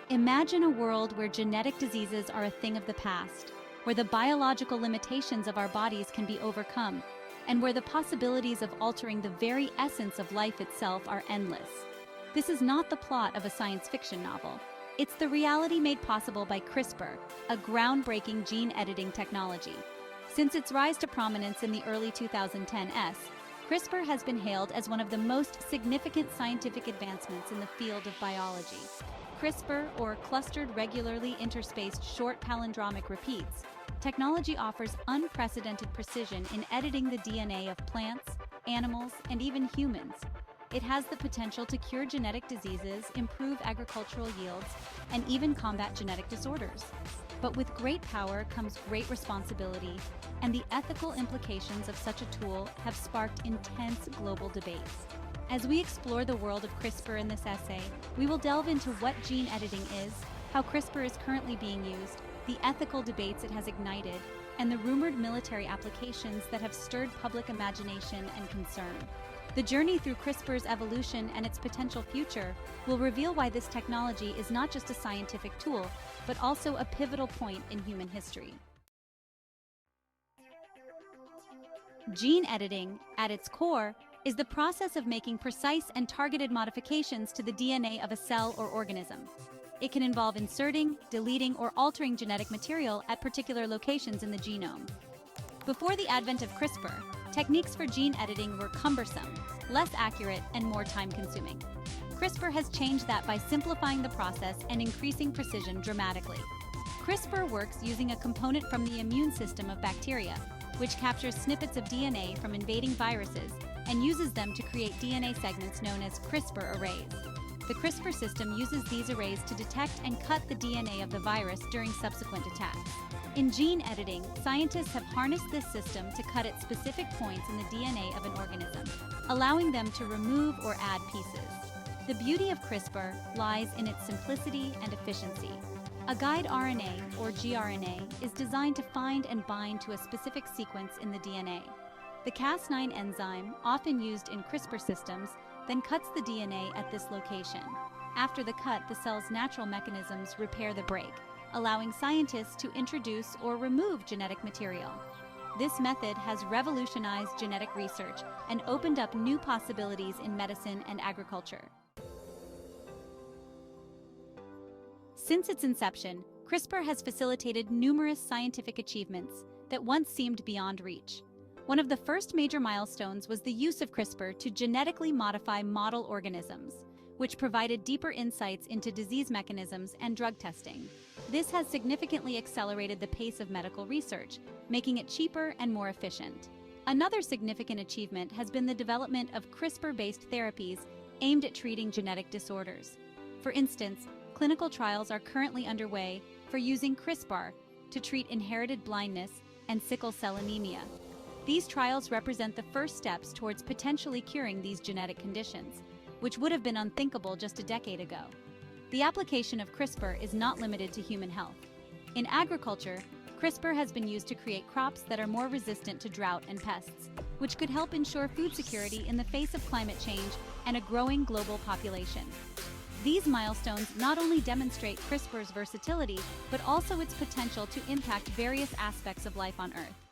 Imagine a world where genetic diseases are a thing of the past, where the biological limitations of our bodies can be overcome, and where the possibilities of altering the very essence of life itself are endless. This is not the plot of a science fiction novel. It's the reality made possible by CRISPR, a groundbreaking gene editing technology. Since its rise to prominence in the early 2010s, CRISPR has been hailed as one of the most significant scientific advancements in the field of biology. CRISPR, or clustered regularly interspaced short palindromic repeats, technology offers unprecedented precision in editing the DNA of plants, animals, and even humans. It has the potential to cure genetic diseases, improve agricultural yields, and even combat genetic disorders. But with great power comes great responsibility, and the ethical implications of such a tool have sparked intense global debates. As we explore the world of CRISPR in this essay, we will delve into what gene editing is, how CRISPR is currently being used, the ethical debates it has ignited, and the rumored military applications that have stirred public imagination and concern. The journey through CRISPR's evolution and its potential future will reveal why this technology is not just a scientific tool, but also a pivotal point in human history. Gene editing, at its core, is the process of making precise and targeted modifications to the DNA of a cell or organism. It can involve inserting, deleting, or altering genetic material at particular locations in the genome. Before the advent of CRISPR, techniques for gene editing were cumbersome, less accurate, and more time-consuming. CRISPR has changed that by simplifying the process and increasing precision dramatically. CRISPR works using a component from the immune system of bacteria, which captures snippets of DNA from invading viruses and uses them to create DNA segments known as CRISPR arrays. The CRISPR system uses these arrays to detect and cut the DNA of the virus during subsequent attacks. In gene editing, scientists have harnessed this system to cut at specific points in the DNA of an organism, allowing them to remove or add pieces. The beauty of CRISPR lies in its simplicity and efficiency. A guide RNA, or gRNA, is designed to find and bind to a specific sequence in the DNA. The Cas9 enzyme, often used in CRISPR systems, then cuts the DNA at this location. After the cut, the cell's natural mechanisms repair the break, allowing scientists to introduce or remove genetic material. This method has revolutionized genetic research and opened up new possibilities in medicine and agriculture. Since its inception, CRISPR has facilitated numerous scientific achievements that once seemed beyond reach. One of the first major milestones was the use of CRISPR to genetically modify model organisms, which provided deeper insights into disease mechanisms and drug testing. This has significantly accelerated the pace of medical research, making it cheaper and more efficient. Another significant achievement has been the development of CRISPR-based therapies aimed at treating genetic disorders. For instance, clinical trials are currently underway for using CRISPR to treat inherited blindness and sickle cell anemia. These trials represent the first steps towards potentially curing these genetic conditions, which would have been unthinkable just a decade ago. The application of CRISPR is not limited to human health. In agriculture, CRISPR has been used to create crops that are more resistant to drought and pests, which could help ensure food security in the face of climate change and a growing global population. These milestones not only demonstrate CRISPR's versatility, but also its potential to impact various aspects of life on Earth.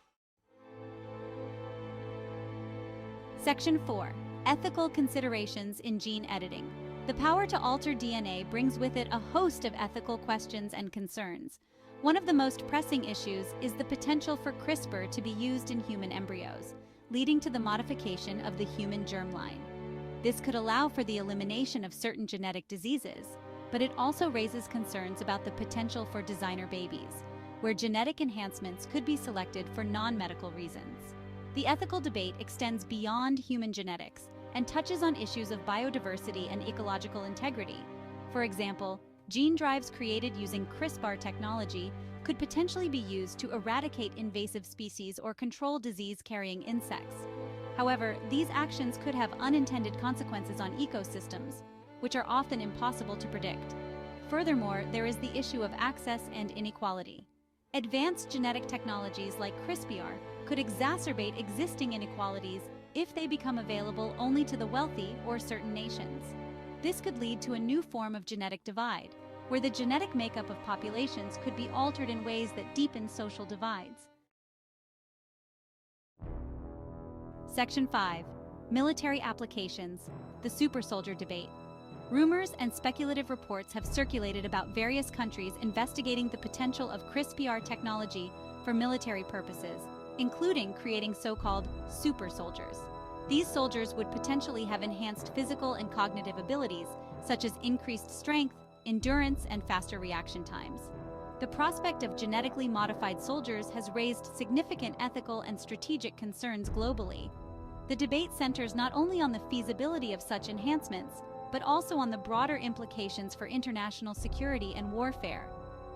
Section 4. Ethical considerations in gene editing. The power to alter DNA brings with it a host of ethical questions and concerns. One of the most pressing issues is the potential for CRISPR to be used in human embryos, leading to the modification of the human germline. This could allow for the elimination of certain genetic diseases, but it also raises concerns about the potential for designer babies, where genetic enhancements could be selected for non-medical reasons. The ethical debate extends beyond human genetics and touches on issues of biodiversity and ecological integrity. For example, gene drives created using CRISPR technology could potentially be used to eradicate invasive species or control disease-carrying insects. However, these actions could have unintended consequences on ecosystems, which are often impossible to predict. Furthermore, there is the issue of access and inequality. Advanced genetic technologies like CRISPR could exacerbate existing inequalities if they become available only to the wealthy or certain nations. This could lead to a new form of genetic divide, where the genetic makeup of populations could be altered in ways that deepen social divides. Section 5. Military Applications, the super soldier debate. Rumors and speculative reports have circulated about various countries investigating the potential of CRISPR technology for military purposes, including creating so-called super soldiers. These soldiers would potentially have enhanced physical and cognitive abilities, such as increased strength, endurance, and faster reaction times. The prospect of genetically modified soldiers has raised significant ethical and strategic concerns globally. The debate centers not only on the feasibility of such enhancements, but also on the broader implications for international security and warfare.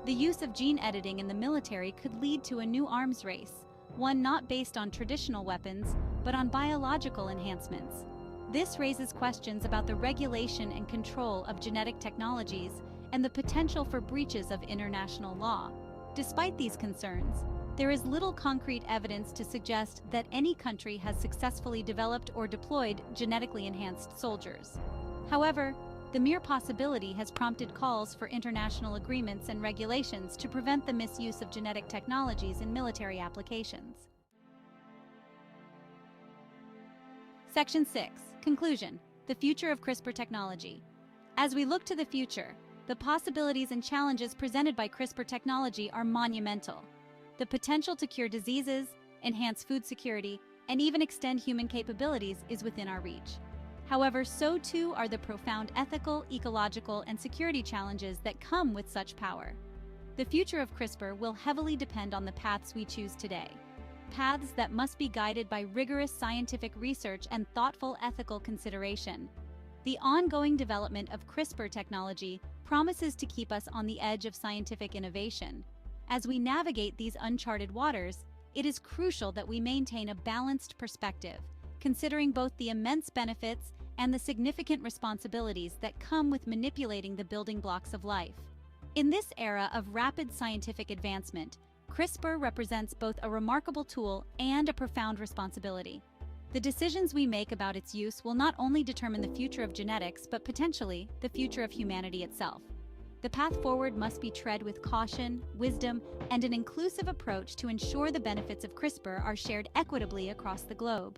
The use of gene editing in the military could lead to a new arms race, one not based on traditional weapons, but on biological enhancements. This raises questions about the regulation and control of genetic technologies and the potential for breaches of international law. Despite these concerns, there is little concrete evidence to suggest that any country has successfully developed or deployed genetically enhanced soldiers. However, the mere possibility has prompted calls for international agreements and regulations to prevent the misuse of genetic technologies in military applications. Section 6. Conclusion. The future of CRISPR technology. As we look to the future, the possibilities and challenges presented by CRISPR technology are monumental. The potential to cure diseases, enhance food security, and even extend human capabilities is within our reach. However, so too are the profound ethical, ecological, and security challenges that come with such power. The future of CRISPR will heavily depend on the paths we choose today. Paths that must be guided by rigorous scientific research and thoughtful ethical consideration. The ongoing development of CRISPR technology promises to keep us on the edge of scientific innovation. As we navigate these uncharted waters, it is crucial that we maintain a balanced perspective, considering both the immense benefits and the significant responsibilities that come with manipulating the building blocks of life. In this era of rapid scientific advancement, CRISPR represents both a remarkable tool and a profound responsibility. The decisions we make about its use will not only determine the future of genetics, but potentially the future of humanity itself. The path forward must be tread with caution, wisdom, and an inclusive approach to ensure the benefits of CRISPR are shared equitably across the globe.